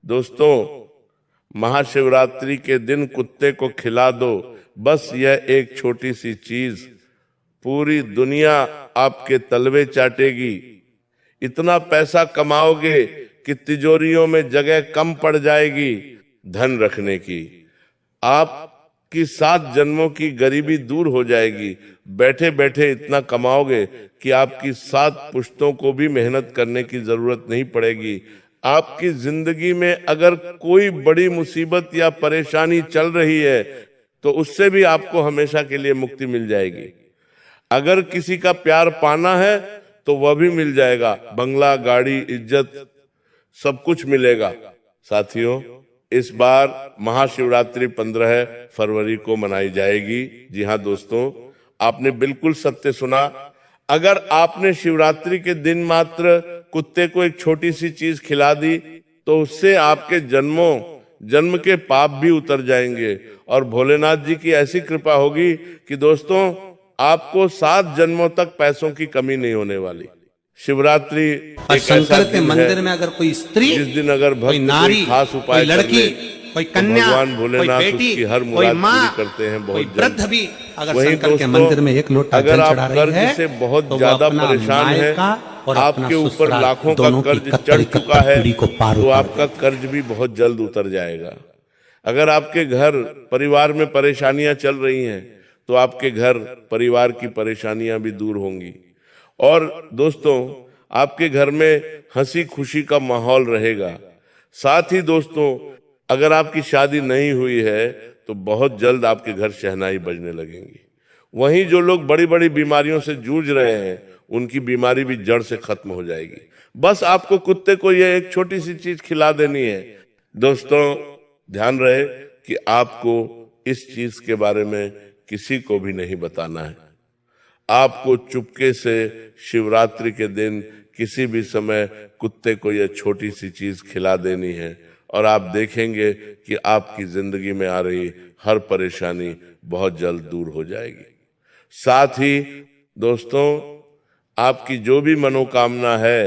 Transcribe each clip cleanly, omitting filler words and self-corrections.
दोस्तों, महाशिवरात्रि के दिन कुत्ते को खिला दो, बस यह एक छोटी सी चीज पूरी दुनिया आपके तलवे चाटेगी। इतना पैसा कमाओगे कि तिजोरियों में जगह कम पड़ जाएगी धन रखने की। आपकी 7 जन्मों की गरीबी दूर हो जाएगी। बैठे बैठे इतना कमाओगे कि आपकी 7 पुश्तों को भी मेहनत करने की जरूरत नहीं पड़ेगी। आपकी जिंदगी में अगर कोई बड़ी मुसीबत या परेशानी चल रही है तो उससे भी आपको हमेशा के लिए मुक्ति मिल जाएगी। अगर किसी का प्यार पाना है तो वह भी मिल जाएगा। बंगला, गाड़ी, इज्जत सब कुछ मिलेगा। साथियों, इस बार महाशिवरात्रि 15 फरवरी को मनाई जाएगी। जी हाँ दोस्तों, आपने बिल्कुल सत्य सुना। अगर आपने शिवरात्रि के दिन मात्र कुत्ते को एक छोटी सी चीज खिला दी तो उससे आपके जन्म के पाप भी उतर जाएंगे और भोलेनाथ जी की ऐसी कृपा होगी कि दोस्तों आपको 7 जन्मों तक पैसों की कमी नहीं होने वाली। शिवरात्रि और शंकर के मंदिर में अगर कोई स्त्री, जिस दिन अगर भक्त कोई नारी, खास उपाय कोई लड़की, कोई कन्या, भगवान भोलेनाथ उसकी हर मुराद पूरी करते हैं बहुत जल्द। वृद्ध भी अगर शंकर के मंदिर में एक लोटा जल चढ़ा रही है से बहुत तो ज्यादा परेशान है, आपके ऊपर लाखों का कर्ज चढ़ चुका है तो आपका कर्ज भी बहुत जल्द उतर जाएगा। अगर आपके घर परिवार में परेशानियां चल रही हैं तो आपके घर परिवार की परेशानियां भी दूर होंगी। और दोस्तों, आपके घर में हंसी खुशी का माहौल रहेगा। साथ ही दोस्तों, अगर आपकी शादी नहीं हुई है तो बहुत जल्द आपके घर शहनाई बजने लगेंगी। वहीं जो लोग बड़ी बड़ी बीमारियों से जूझ रहे हैं उनकी बीमारी भी जड़ से खत्म हो जाएगी। बस आपको कुत्ते को यह एक छोटी सी चीज खिला देनी है। दोस्तों, ध्यान रहे कि आपको इस चीज के बारे में किसी को भी नहीं बताना है। आपको चुपके से शिवरात्रि के दिन किसी भी समय कुत्ते को यह छोटी सी चीज खिला देनी है और आप देखेंगे कि आपकी जिंदगी में आ रही हर परेशानी बहुत जल्द दूर हो जाएगी। साथ ही दोस्तों, आपकी जो भी मनोकामना है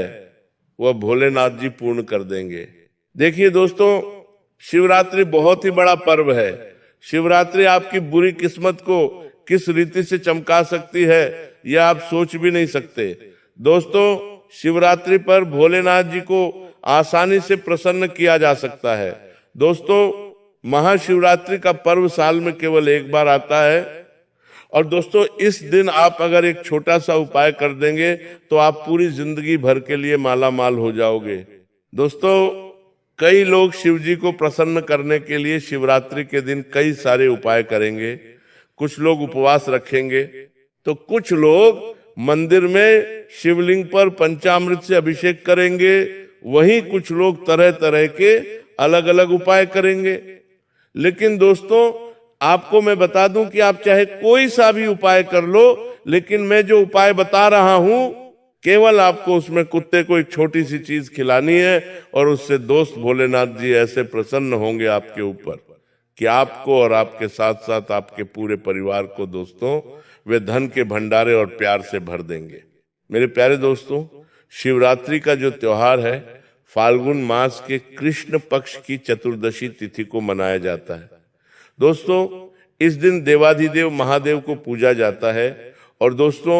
वह भोलेनाथ जी पूर्ण कर देंगे। देखिए दोस्तों, शिवरात्रि बहुत ही बड़ा पर्व है। शिवरात्रि आपकी बुरी किस्मत को किस रीति से चमका सकती है यह आप सोच भी नहीं सकते। दोस्तों, शिवरात्रि पर भोलेनाथ जी को आसानी से प्रसन्न किया जा सकता है। दोस्तों, महाशिवरात्रि का पर्व साल में केवल एक बार आता है और दोस्तों इस दिन आप अगर एक छोटा सा उपाय कर देंगे तो आप पूरी जिंदगी भर के लिए माला माल हो जाओगे। दोस्तों, कई लोग शिव जी को प्रसन्न करने के लिए शिवरात्रि के दिन कई सारे उपाय करेंगे। कुछ लोग उपवास रखेंगे तो कुछ लोग मंदिर में शिवलिंग पर पंचामृत से अभिषेक करेंगे। वहीं कुछ लोग तरह तरह के अलग अलग उपाय करेंगे। लेकिन दोस्तों, आपको मैं बता दूं कि आप चाहे कोई सा भी उपाय कर लो, लेकिन मैं जो उपाय बता रहा हूं केवल आपको उसमें कुत्ते को एक छोटी सी चीज खिलानी है और उससे दोस्त भोलेनाथ जी ऐसे प्रसन्न होंगे आपके ऊपर कि आपको और आपके साथ साथ आपके पूरे परिवार को दोस्तों वे धन के भंडारे और प्यार से भर देंगे। मेरे प्यारे दोस्तों, शिवरात्रि का जो त्योहार है फाल्गुन मास के कृष्ण पक्ष की चतुर्दशी तिथि को मनाया जाता है। दोस्तों, इस दिन देवाधिदेव महादेव को पूजा जाता है और दोस्तों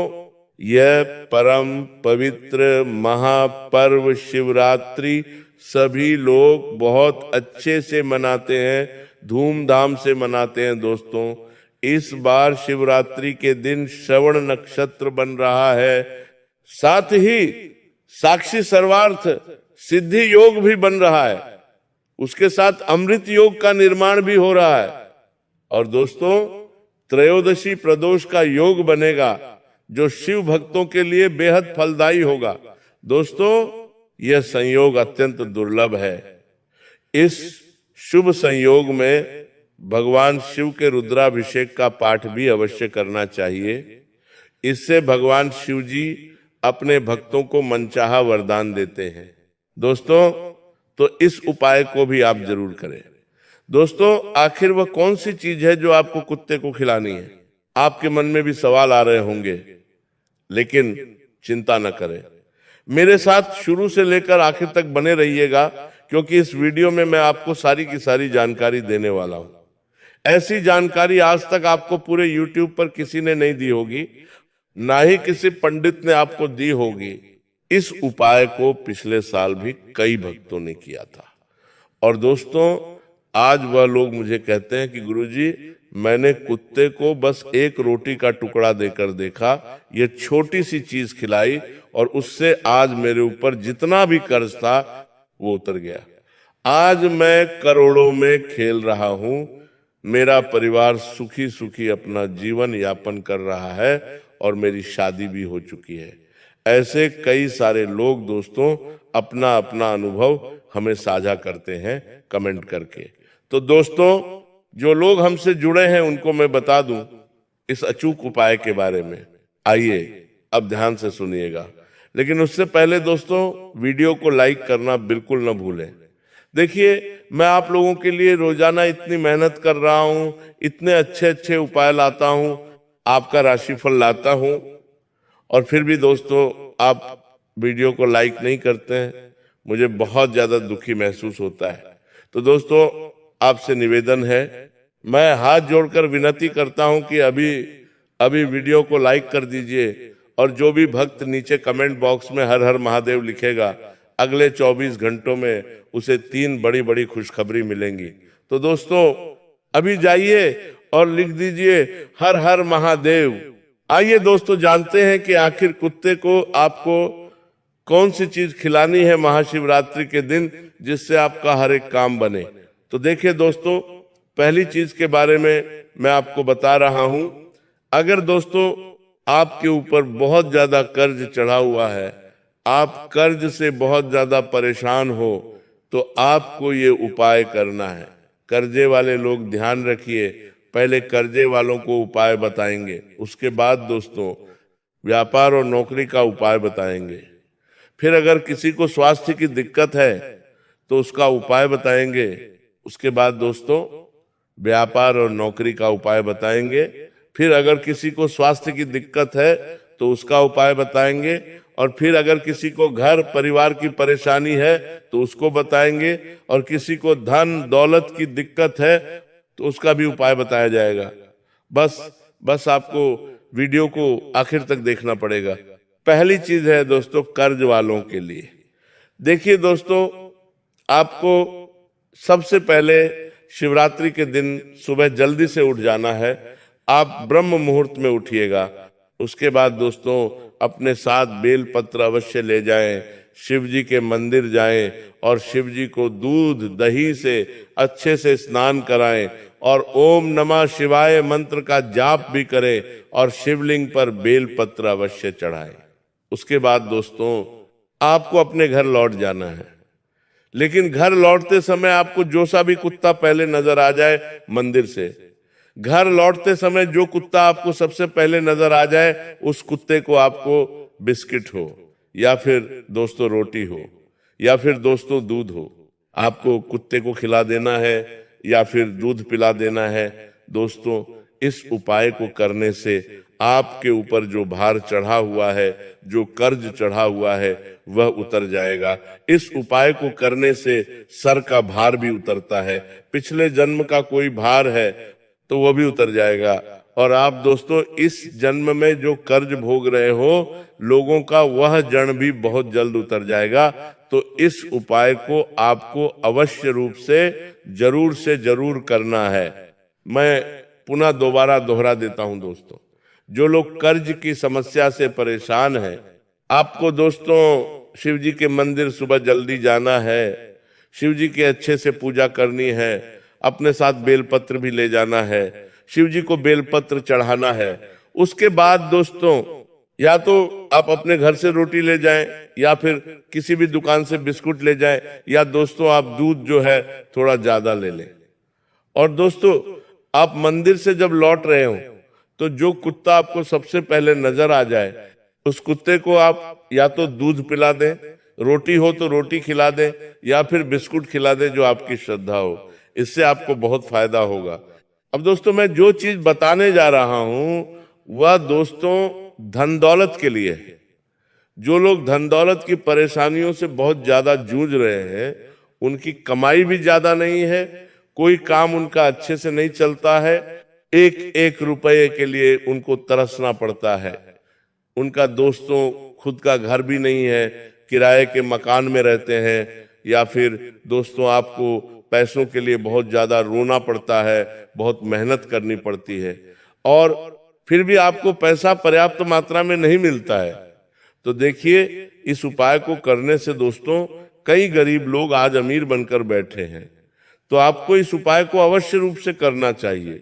यह परम पवित्र महापर्व शिवरात्रि सभी लोग बहुत अच्छे से मनाते हैं, धूमधाम से मनाते हैं। दोस्तों, इस बार शिवरात्रि के दिन श्रवण नक्षत्र बन रहा है, साथ ही साक्षी सर्वार्थ सिद्धि योग भी बन रहा है, उसके साथ अमृत योग का निर्माण भी हो रहा है और दोस्तों त्रयोदशी प्रदोष का योग बनेगा जो शिव भक्तों के लिए बेहद फलदायी होगा। दोस्तों, यह संयोग अत्यंत दुर्लभ है। इस शुभ संयोग में भगवान शिव के रुद्राभिषेक का पाठ भी अवश्य करना चाहिए। इससे भगवान शिव जी अपने भक्तों को मनचाहा वरदान देते हैं। दोस्तों, तो इस उपाय को भी आप जरूर करें। दोस्तों, आखिर वह कौन सी चीज है जो आपको कुत्ते को खिलानी है? आपके मन में भी सवाल आ रहे होंगे, लेकिन चिंता न करें, मेरे साथ शुरू से लेकर आखिर तक बने रहिएगा क्योंकि इस वीडियो में मैं आपको सारी की सारी जानकारी देने वाला हूं। ऐसी जानकारी आज तक आपको पूरे YouTube पर किसी ने नहीं दी होगी, ना ही किसी पंडित ने आपको दी होगी। इस उपाय को पिछले साल भी कई भक्तों ने किया था। और दोस्तों, आज वह लोग मुझे कहते हैं कि गुरुजी, मैंने कुत्ते को बस एक रोटी का टुकड़ा देकर देखा, ये छोटी सी चीज खिलाई और उससे आज मेरे ऊपर जितना भी कर्ज था वो उतर गया। आज मैं करोड़ों में खेल रहा हूं, मेरा परिवार सुखी सुखी अपना जीवन यापन कर रहा है और मेरी शादी भी हो चुकी है। ऐसे कई सारे लोग दोस्तों अपना अपना अनुभव हमें साझा करते हैं कमेंट करके। तो दोस्तों, जो लोग हमसे जुड़े हैं उनको मैं बता दूं इस अचूक उपाय के बारे में। आइए अब ध्यान से सुनिएगा, लेकिन उससे पहले दोस्तों वीडियो को लाइक करना बिल्कुल न भूलें। देखिए, मैं आप लोगों के लिए रोजाना इतनी मेहनत कर रहा हूं, इतने अच्छे अच्छे उपाय लाता हूं, आपका राशिफल लाता हूं, और फिर भी दोस्तों आप वीडियो को लाइक नहीं करते हैं। मुझे बहुत ज्यादा दुखी महसूस होता है। तो दोस्तों, आपसे निवेदन है, मैं हाथ जोड़कर विनती करता हूं कि अभी वीडियो को लाइक कर दीजिए, और जो भी भक्त नीचे कमेंट बॉक्स में हर हर महादेव लिखेगा, अगले 24 घंटों में उसे 3 बड़ी बड़ी खुशखबरी मिलेंगी। तो दोस्तों अभी जाइए और लिख दीजिए हर हर महादेव। आइए दोस्तों जानते हैं कि आखिर कुत्ते को आपको कौन सी चीज खिलानी है महाशिवरात्रि के दिन, जिससे आपका हर एक काम बने। तो देखिए दोस्तों, पहली चीज के बारे में मैं आपको बता रहा हूं। अगर दोस्तों आपके ऊपर बहुत ज्यादा कर्ज चढ़ा हुआ है, आप कर्ज से बहुत ज्यादा परेशान हो, तो आपको ये उपाय करना है। कर्जे वाले लोग ध्यान रखिए, पहले कर्जे वालों को उपाय बताएंगे, उसके बाद दोस्तों व्यापार और नौकरी का उपाय बताएंगे। फिर अगर किसी को स्वास्थ्य की दिक्कत है तो उसका उपाय बताएंगे। उसके बाद दोस्तों व्यापार और नौकरी का उपाय बताएंगे। फिर अगर किसी को स्वास्थ्य की दिक्कत है तो उसका उपाय बताएंगे। और फिर अगर किसी को घर परिवार की परेशानी है तो उसको बताएंगे। और किसी को धन दौलत की दिक्कत है तो उसका भी उपाय बताया जाएगा। बस आपको वीडियो को आखिर तक देखना पड़ेगा। पहली चीज है दोस्तों कर्ज वालों के लिए। देखिए दोस्तों, आपको सबसे पहले शिवरात्रि के दिन सुबह जल्दी से उठ जाना है। आप ब्रह्म मुहूर्त में उठिएगा। उसके बाद दोस्तों अपने साथ बेल पत्र अवश्य ले जाएं, शिव जी के मंदिर जाएं और शिव जी को दूध दही से अच्छे से स्नान कराएं और ओम नमः शिवाय मंत्र का जाप भी करें और शिवलिंग पर बेल पत्र अवश्य चढ़ाएं। उसके बाद दोस्तों आपको अपने घर लौट जाना है। लेकिन घर लौटते समय आपको जो सा भी कुत्ता पहले नजर आ जाए मंदिर से, घर लौटते समय जो कुत्ता आपको सबसे पहले नजर आ जाए, उस कुत्ते को आपको बिस्किट हो या फिर दोस्तों रोटी हो या फिर दोस्तों दूध हो, आपको कुत्ते को खिला देना है या फिर दूध पिला देना है। दोस्तों इस उपाय को करने से आपके ऊपर जो भार चढ़ा हुआ है, जो कर्ज चढ़ा हुआ है, वह उतर जाएगा। इस उपाय को करने से सर का भार भी उतरता है। पिछले जन्म का कोई भार है तो वह भी उतर जाएगा। और आप दोस्तों इस जन्म में जो कर्ज भोग रहे हो लोगों का, वह जन्म भी बहुत जल्द उतर जाएगा। तो इस उपाय को आपको अवश्य रूप से जरूर करना है। मैं पुनः दोबारा दोहरा देता हूं दोस्तों, जो लोग कर्ज की समस्या से परेशान हैं, आपको दोस्तों शिव जी के मंदिर सुबह जल्दी जाना है, शिव जी की अच्छे से पूजा करनी है, अपने साथ बेलपत्र भी ले जाना है, शिव जी को बेलपत्र चढ़ाना है। उसके बाद दोस्तों या तो आप अपने घर से रोटी ले जाएं या फिर किसी भी दुकान से बिस्कुट ले जाएं, या दोस्तों आप दूध जो है थोड़ा ज्यादा ले लें। और दोस्तों आप मंदिर से जब लौट रहे हो तो जो कुत्ता आपको सबसे पहले नजर आ जाए, उस कुत्ते को आप या तो दूध पिला दें, रोटी हो तो रोटी खिला दें, या फिर बिस्कुट खिला दें, जो आपकी श्रद्धा हो। इससे आपको बहुत फायदा होगा। अब दोस्तों मैं जो चीज बताने जा रहा हूं वह दोस्तों धन दौलत के लिए है। जो लोग धन दौलत की परेशानियों से बहुत ज्यादा जूझ रहे हैं उनकी कमाई भी ज्यादा नहीं है, कोई काम उनका अच्छे से नहीं चलता है, एक एक रुपये के लिए उनको तरसना पड़ता है। उनका दोस्तों खुद का घर भी नहीं है, किराए के मकान में रहते हैं, या फिर दोस्तों आपको पैसों के लिए बहुत ज्यादा रोना पड़ता है, बहुत मेहनत करनी पड़ती है, और फिर भी आपको पैसा पर्याप्त मात्रा में नहीं मिलता है। तो देखिए, इस उपाय को करने से दोस्तों कई गरीब लोग आज अमीर बनकर बैठे हैं। तो आपको इस उपाय को अवश्य रूप से करना चाहिए।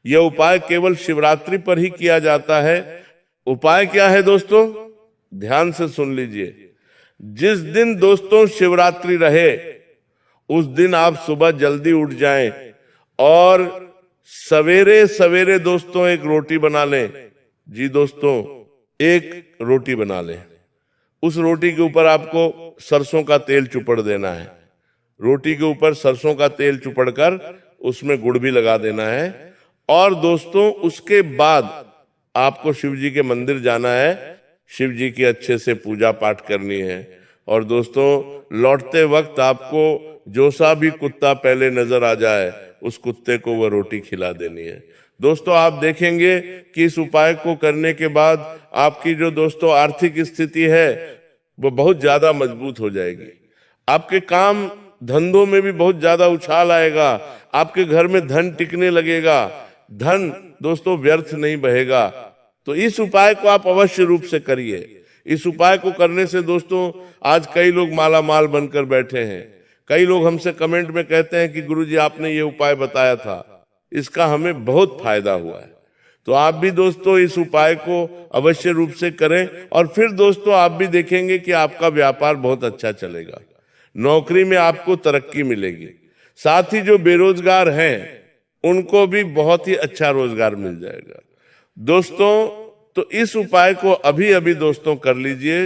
यह उपाय केवल शिवरात्रि पर ही किया जाता है। उपाय क्या है दोस्तों, ध्यान से सुन लीजिए। जिस दिन दोस्तों शिवरात्रि रहे उस दिन आप सुबह जल्दी उठ जाएं और सवेरे सवेरे दोस्तों एक रोटी बना लें। जी दोस्तों, एक रोटी बना लें। उस रोटी के ऊपर आपको सरसों का तेल चुपड़ देना है। रोटी के ऊपर सरसों का तेल चुपड़कर उसमें गुड़ भी लगा देना है। और दोस्तों उसके बाद आपको शिव जी के मंदिर जाना है, शिव जी की अच्छे से पूजा पाठ करनी है। और दोस्तों लौटते वक्त आपको जो सा भी कुत्ता पहले नजर आ जाए उस कुत्ते को वह रोटी खिला देनी है। दोस्तों आप देखेंगे कि इस उपाय को करने के बाद आपकी जो दोस्तों आर्थिक स्थिति है वो बहुत ज्यादा मजबूत हो जाएगी। आपके काम धंधों में भी बहुत ज्यादा उछाल आएगा, आपके घर में धन टिकने लगेगा, धन दोस्तों व्यर्थ नहीं बहेगा। तो इस उपाय को आप अवश्य रूप से करिए। इस उपाय को करने से दोस्तों आज कई लोग माला माल बनकर बैठे हैं। कई लोग हमसे कमेंट में कहते हैं कि गुरुजी आपने ये उपाय बताया था, इसका हमें बहुत फायदा हुआ है। तो आप भी दोस्तों इस उपाय को अवश्य रूप से करें और फिर दोस्तों आप भी देखेंगे कि आपका व्यापार बहुत अच्छा चलेगा, नौकरी में आपको तरक्की मिलेगी। साथ ही जो बेरोजगार हैं उनको भी बहुत ही अच्छा रोजगार मिल जाएगा। दोस्तों तो इस उपाय को अभी अभी दोस्तों कर लीजिए।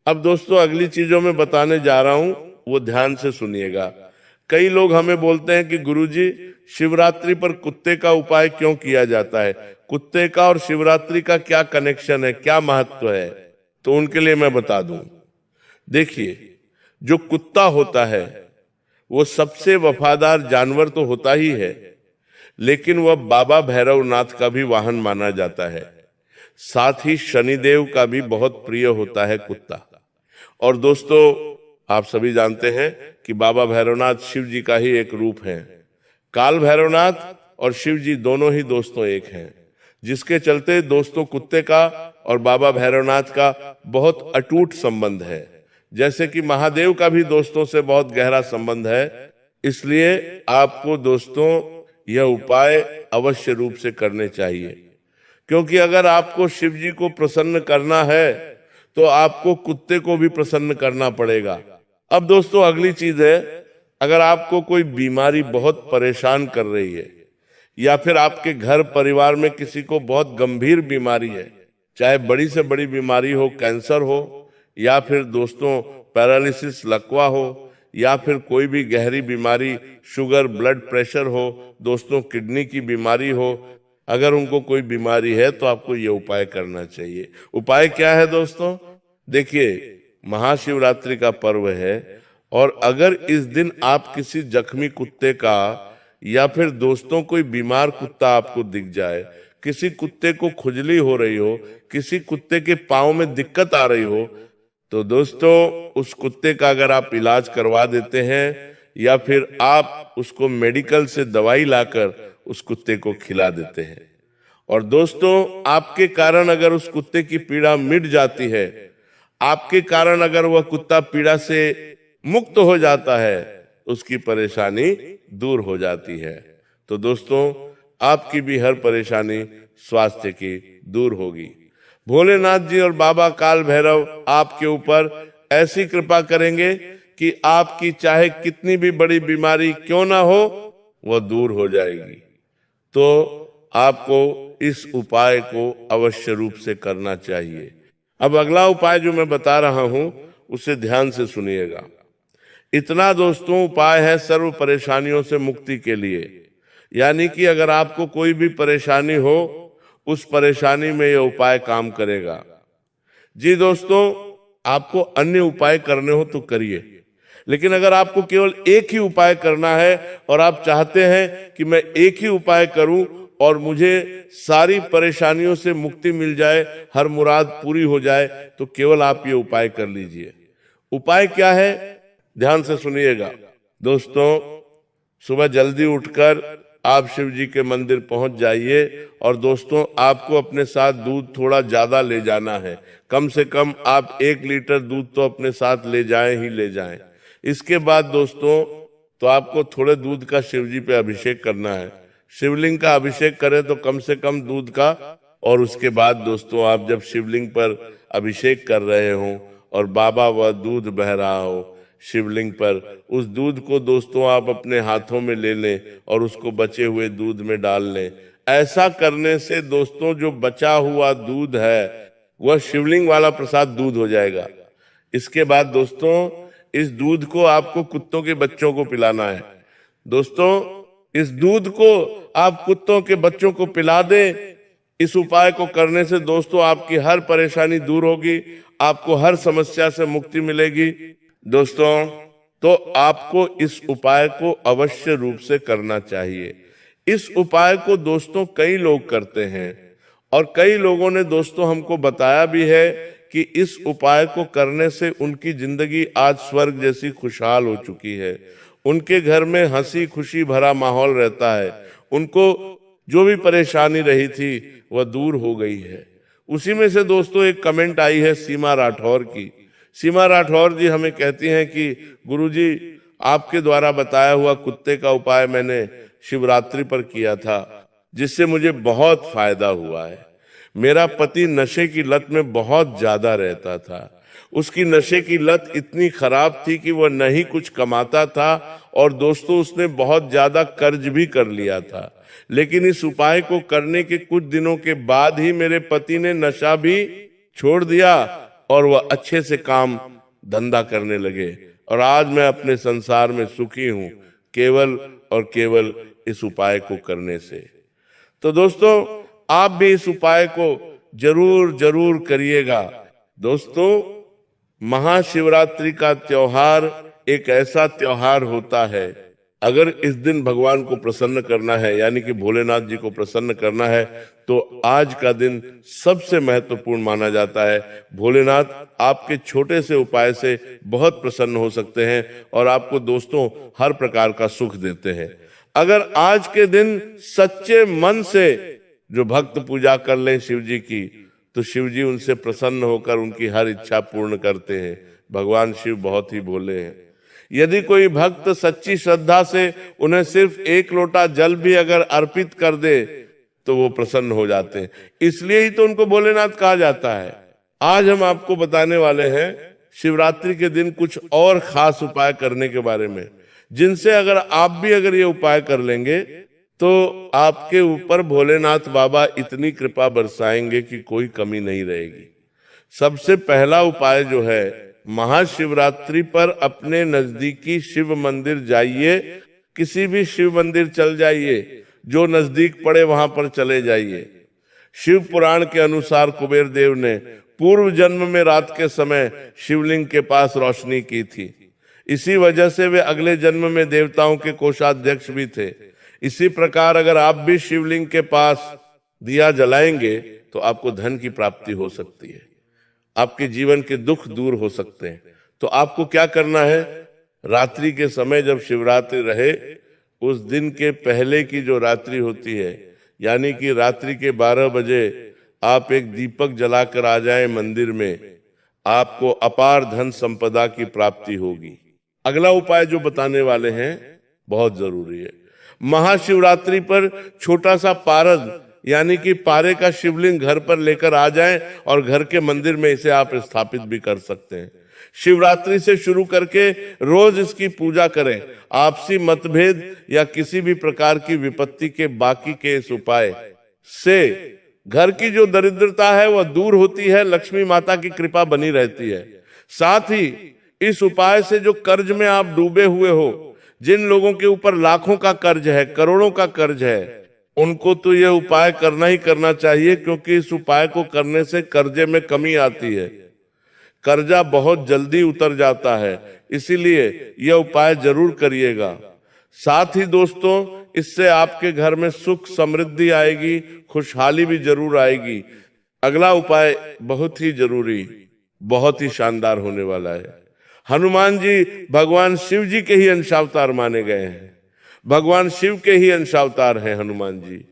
अब दोस्तों अगली चीजों में बताने जा रहा हूं, वो ध्यान से सुनिएगा। कई लोग हमें बोलते हैं कि गुरुजी शिवरात्रि पर कुत्ते का उपाय क्यों किया जाता है, कुत्ते का और शिवरात्रि का क्या कनेक्शन है, क्या महत्व है। तो उनके लिए मैं बता दूं। देखिए, जो कुत्ता होता है वो सबसे वफादार जानवर तो होता ही है, लेकिन वह बाबा भैरवनाथ का भी वाहन माना जाता है। साथ ही शनिदेव का भी बहुत प्रिय होता है कुत्ता। और दोस्तों आप सभी जानते हैं कि बाबा भैरवनाथ शिव जी का ही एक रूप है। काल भैरवनाथ और शिव जी दोनों ही दोस्तों एक हैं, जिसके चलते दोस्तों कुत्ते का और बाबा भैरवनाथ का बहुत अटूट संबंध है। जैसे कि महादेव का भी दोस्तों से बहुत गहरा संबंध है। इसलिए आपको दोस्तों यह उपाय अवश्य रूप से करने चाहिए, क्योंकि अगर आपको शिव जी को प्रसन्न करना है तो आपको कुत्ते को भी प्रसन्न करना पड़ेगा। अब दोस्तों अगली चीज है, अगर आपको कोई बीमारी बहुत परेशान कर रही है या फिर आपके घर परिवार में किसी को बहुत गंभीर बीमारी है, चाहे बड़ी से बड़ी बीमारी हो, कैंसर हो, या फिर दोस्तों पैरालिसिस लकवा हो, या फिर कोई भी गहरी बीमारी, शुगर ब्लड प्रेशर हो, दोस्तों किडनी की बीमारी हो, अगर उनको कोई बीमारी है तो आपको ये उपाय करना चाहिए। उपाय क्या है दोस्तों? देखिए, महाशिवरात्रि का पर्व है और अगर इस दिन आप किसी जख्मी कुत्ते का या फिर दोस्तों कोई बीमार कुत्ता आपको दिख जाए, किसी कुत्ते को खुजली हो रही हो, किसी कुत्ते के पांव में दिक्कत आ रही हो, तो दोस्तों उस कुत्ते का अगर आप इलाज करवा देते हैं या फिर आप उसको मेडिकल से दवाई लाकर उस कुत्ते को खिला देते हैं, और दोस्तों आपके कारण अगर उस कुत्ते की पीड़ा मिट जाती है, आपके कारण अगर वह कुत्ता पीड़ा से मुक्त हो जाता है, उसकी परेशानी दूर हो जाती है। तो दोस्तों आपकी भी हर परेशानी स्वास्थ्य की दूर होगी। भोलेनाथ जी और बाबा काल भैरव आपके ऊपर ऐसी कृपा करेंगे कि आपकी चाहे कितनी भी बड़ी बीमारी क्यों ना हो, वह दूर हो जाएगी। तो आपको इस उपाय को अवश्य रूप से करना चाहिए। अब अगला उपाय जो मैं बता रहा हूं उसे ध्यान से सुनिएगा। इतना दोस्तों उपाय है सर्व परेशानियों से मुक्ति के लिए, यानी कि अगर आपको कोई भी परेशानी हो उस परेशानी में यह उपाय काम करेगा। जी दोस्तों, आपको अन्य उपाय करने हो तो करिए, लेकिन अगर आपको केवल एक ही उपाय करना है और आप चाहते हैं कि मैं एक ही उपाय करूं और मुझे सारी परेशानियों से मुक्ति मिल जाए, हर मुराद पूरी हो जाए, तो केवल आप ये उपाय कर लीजिए। उपाय क्या है, ध्यान से सुनिएगा दोस्तों। सुबह जल्दी उठकर आप शिव जी के मंदिर पहुंच जाइए और दोस्तों आपको अपने साथ दूध थोड़ा ज्यादा ले जाना है। कम से कम आप 1 लीटर दूध तो अपने साथ ले जाएं ही ले जाएं। इसके बाद दोस्तों तो आपको थोड़े दूध का शिव जी पे अभिषेक करना है। शिवलिंग का अभिषेक करें तो कम से कम दूध का। और उसके बाद दोस्तों आप जब शिवलिंग पर अभिषेक कर रहे हो और बाबा वह दूध बह रहा हो शिवलिंग पर, उस दूध को दोस्तों आप अपने हाथों में ले लें और उसको बचे हुए दूध में डाल लें। ऐसा करने से दोस्तों जो बचा हुआ दूध है वह शिवलिंग वाला प्रसाद दूध हो जाएगा। इसके बाद दोस्तों इस दूध को आपको कुत्तों के बच्चों को पिलाना है। दोस्तों इस दूध को आप कुत्तों के बच्चों को पिला दें। इस उपाय को करने से दोस्तों आपकी हर परेशानी दूर होगी, आपको हर समस्या से मुक्ति मिलेगी। दोस्तों तो आपको इस उपाय को अवश्य रूप से करना चाहिए। इस उपाय को दोस्तों कई लोग करते हैं और कई लोगों ने दोस्तों हमको बताया भी है कि इस उपाय को करने से उनकी जिंदगी आज स्वर्ग जैसी खुशहाल हो चुकी है। उनके घर में हंसी खुशी भरा माहौल रहता है, उनको जो भी परेशानी रही थी वह दूर हो गई है। उसी में से दोस्तों एक कमेंट आई है सीमा राठौर की। सीमा राठौर जी हमें कहती हैं कि गुरुजी आपके द्वारा बताया हुआ कुत्ते का उपाय मैंने शिवरात्रि पर किया था, जिससे मुझे बहुत फायदा हुआ है। मेरा पति नशे की लत में बहुत ज्यादा रहता था। उसकी नशे की लत इतनी खराब थी कि वह नहीं कुछ कमाता था और दोस्तों उसने बहुत ज्यादा कर्ज भी कर लिया था। लेकिन इस उपाय को करने के कुछ दिनों के बाद ही मेरे पति ने नशा भी छोड़ दिया और वह अच्छे से काम धंधा करने लगे और आज मैं अपने संसार में सुखी हूं, केवल और केवल इस उपाय को करने से। तो दोस्तों आप भी इस उपाय को जरूर जरूर करिएगा। दोस्तों महाशिवरात्रि का त्योहार एक ऐसा त्योहार होता है, अगर इस दिन भगवान को प्रसन्न करना है यानी कि भोलेनाथ जी को प्रसन्न करना है तो आज का दिन सबसे महत्वपूर्ण माना जाता है। भोलेनाथ आपके छोटे से उपाय से बहुत प्रसन्न हो सकते हैं और आपको दोस्तों हर प्रकार का सुख देते हैं। अगर आज के दिन सच्चे मन से जो भक्त पूजा कर लें शिव जी की, तो शिव जी उनसे प्रसन्न होकर उनकी हर इच्छा पूर्ण करते हैं। भगवान शिव बहुत ही भोले हैं। यदि कोई भक्त सच्ची श्रद्धा से उन्हें सिर्फ 1 लोटा जल भी अगर अर्पित कर दे तो वो प्रसन्न हो जाते हैं। इसलिए ही तो उनको भोलेनाथ कहा जाता है। आज हम आपको बताने वाले हैं शिवरात्रि के दिन कुछ और खास उपाय करने के बारे में, जिनसे अगर आप भी अगर ये उपाय कर लेंगे तो आपके ऊपर भोलेनाथ बाबा इतनी कृपा बरसाएंगे कि कोई कमी नहीं रहेगी। सबसे पहला उपाय जो है, महाशिवरात्रि पर अपने नजदीकी शिव मंदिर जाइए। किसी भी शिव मंदिर चल जाइए, जो नजदीक पड़े वहां पर चले जाइए। शिव पुराण के अनुसार कुबेर देव ने पूर्व जन्म में रात के समय शिवलिंग के पास रोशनी की थी। इसी वजह से वे अगले जन्म में देवताओं के कोषाध्यक्ष भी थे। इसी प्रकार अगर आप भी शिवलिंग के पास दिया जलाएंगे तो आपको धन की प्राप्ति हो सकती है, आपके जीवन के दुख दूर हो सकते हैं। तो आपको क्या करना है, रात्रि के समय जब शिवरात्रि रहे उस दिन के पहले की जो रात्रि होती है, यानी कि रात्रि के 12 बजे आप एक दीपक जलाकर आ जाएं मंदिर में, आपको अपार धन संपदा की प्राप्ति होगी। अगला उपाय जो बताने वाले हैं बहुत जरूरी है। महाशिवरात्रि पर छोटा सा पारद यानी कि पारे का शिवलिंग घर पर लेकर आ जाएं और घर के मंदिर में इसे आप स्थापित भी कर सकते हैं। शिवरात्रि से शुरू करके रोज इसकी पूजा करें। आपसी मतभेद या किसी भी प्रकार की विपत्ति के बाकी के इस उपाय से घर की जो दरिद्रता है वह दूर होती है, लक्ष्मी माता की कृपा बनी रहती है। साथ ही इस उपाय से जो कर्ज में आप डूबे हुए हो, जिन लोगों के ऊपर लाखों का कर्ज है, करोड़ों का कर्ज है, उनको तो यह उपाय करना ही करना चाहिए, क्योंकि इस उपाय को करने से कर्जे में कमी आती है। कर्जा बहुत जल्दी उतर जाता है, इसीलिए यह उपाय जरूर करिएगा। साथ ही दोस्तों, इससे आपके घर में सुख समृद्धि आएगी, खुशहाली भी जरूर आएगी। अगला उपाय बहुत ही जरूरी, बहुत ही शानदार होने वाला है। हनुमान जी भगवान शिव जी के ही अंशावतार माने गए हैं। भगवान शिव के ही अंशावतार हैं हनुमान जी।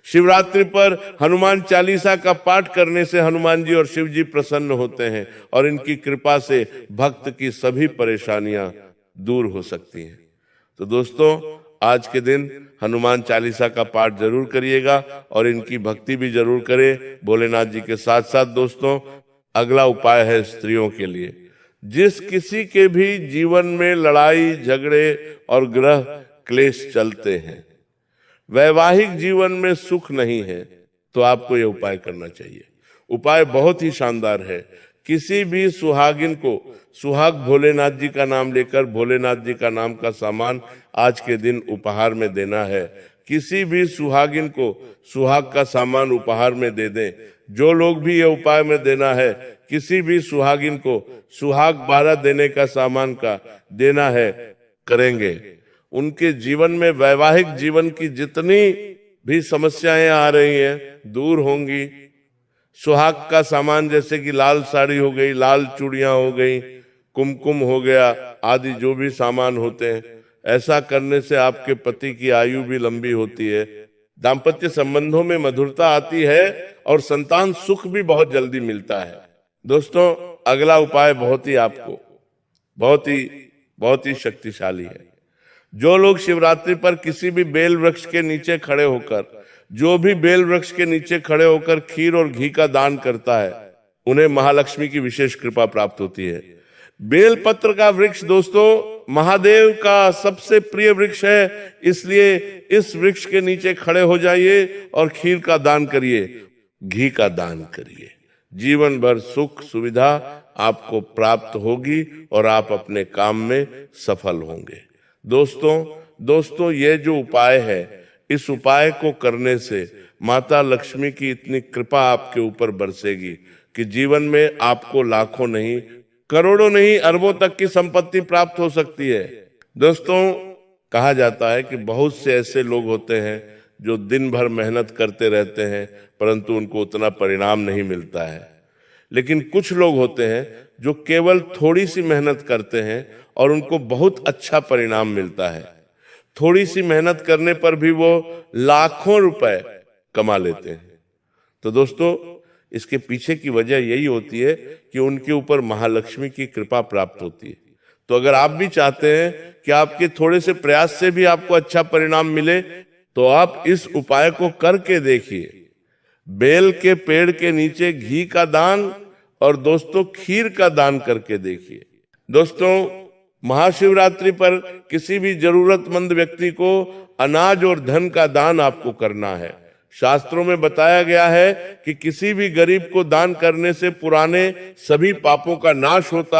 शिवरात्रि पर हनुमान चालीसा का पाठ करने से हनुमान जी और शिव जी प्रसन्न होते हैं और इनकी कृपा से भक्त की सभी परेशानियां दूर हो सकती हैं। तो दोस्तों, आज के दिन हनुमान चालीसा का पाठ जरूर करिएगा और इनकी भक्ति भी जरूर करें भोलेनाथ जी के साथ साथ। दोस्तों, अगला उपाय है स्त्रियों के लिए। जिस किसी के भी जीवन में लड़ाई झगड़े और ग्रह क्लेश चलते हैं, वैवाहिक जीवन में सुख नहीं है, तो आपको यह उपाय करना चाहिए। उपाय बहुत ही शानदार है। किसी भी सुहागिन को सुहाग भोलेनाथ जी का नाम लेकर भोलेनाथ जी का नाम का सामान आज के दिन उपहार में देना है। किसी भी सुहागिन को सुहाग का सामान उपहार में दे दें। जो लोग भी ये उपाय में देना है, किसी भी सुहागिन को सुहाग 12 देने का सामान का देना है, करेंगे, उनके जीवन में वैवाहिक जीवन की जितनी भी समस्याएं आ रही हैं दूर होंगी। सुहाग का सामान जैसे कि लाल साड़ी हो गई, लाल चूड़ियां हो गई, कुमकुम हो गया आदि जो भी सामान होते हैं, ऐसा करने से आपके पति की आयु भी लंबी होती है, दाम्पत्य संबंधों में मधुरता आती है और संतान सुख भी बहुत जल्दी मिलता है। दोस्तों, अगला उपाय बहुत ही शक्तिशाली है। जो लोग शिवरात्रि पर किसी भी बेल वृक्ष के नीचे खड़े होकर खीर और घी का दान करता है, उन्हें महालक्ष्मी की विशेष कृपा प्राप्त होती है। बेल पत्र का वृक्ष दोस्तों महादेव का सबसे प्रिय वृक्ष है, इसलिए इस वृक्ष के नीचे खड़े हो जाइए और खीर का दान करिए, घी का दान करिए। जीवन भर सुख सुविधा आपको प्राप्त होगी और आप अपने काम में सफल होंगे। दोस्तों, ये जो उपाय है, इस उपाय को करने से माता लक्ष्मी की इतनी कृपा आपके ऊपर बरसेगी कि जीवन में आपको लाखों नहीं, करोड़ों नहीं, अरबों तक की संपत्ति प्राप्त हो सकती है। दोस्तों, कहा जाता है कि बहुत से ऐसे लोग होते हैं जो दिन भर मेहनत करते रहते हैं परंतु उनको उतना परिणाम नहीं मिलता है। लेकिन कुछ लोग होते हैं जो केवल थोड़ी सी मेहनत करते हैं और उनको बहुत अच्छा परिणाम मिलता है। थोड़ी सी मेहनत करने पर भी वो लाखों रुपए कमा लेते हैं। तो दोस्तों, इसके पीछे की वजह यही होती है कि उनके ऊपर महालक्ष्मी की कृपा प्राप्त होती है। तो अगर आप भी चाहते हैं कि आपके थोड़े से प्रयास से भी आपको अच्छा परिणाम मिले, तो आप इस उपाय को करके देखिए। बेल के पेड़ के नीचे घी का दान और दोस्तों खीर का दान करके देखिए। दोस्तों, महाशिवरात्रि पर किसी भी जरूरतमंद व्यक्ति को अनाज और धन का दान आपको करना है। शास्त्रों में बताया गया है कि किसी भी गरीब को दान करने से पुराने सभी पापों का नाश होता